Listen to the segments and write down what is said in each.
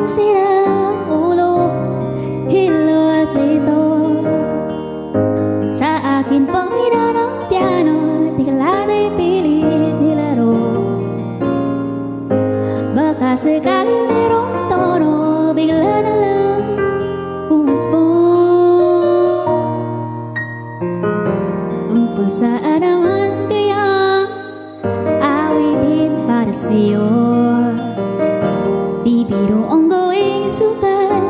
sira ang ulo, hilo at lito. Sa akin pang mina ng piano, di kalatay pilit nilaro. Baka sakaling merong tono, bigla na lang umusbong. Tungkol saan naman kayang awitin para sa'yo? Di biro ang gawing sukat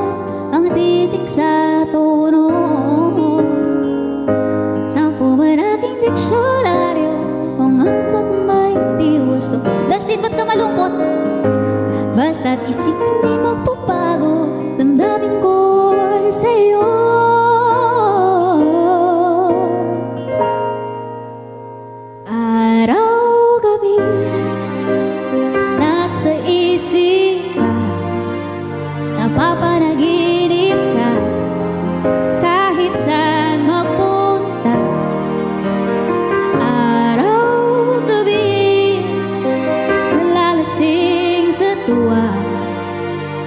ang titik sa tono. Sampu man aking diksyonaryo kung ang tagmay di gusto. Dustin, ba't ka malungkot? Basta't isip hindi magpapago, damdamin ko sa'yo. Araw-gabi nasa isip ka, napapanaginip ka, kahit saan magpunta. Araw-gabi nalalasing sa tuwa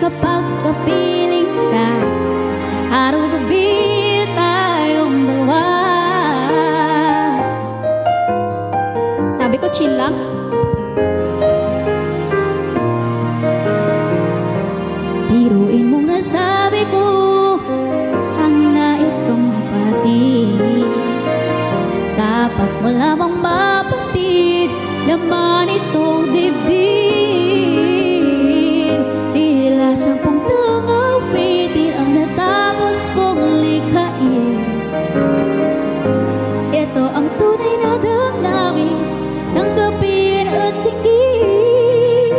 kapag kapiling ka. Araw-gabi tayong dalawa. Sabi ko chill lang. Biruin mong nasabi ko ang nais kong ipatid. Dapat mo lamang mapatid laman itong dibdib. Tila sampung tangawitin ang natapos kong likhain. Ito ang tunay na damdamin, tanggapin at tingin.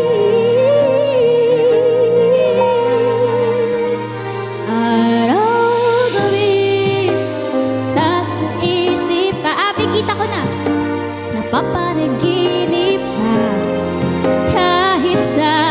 Araw-gabi nasa isip ka. Abi, kita ko na. Napapanaginip ka kahit sa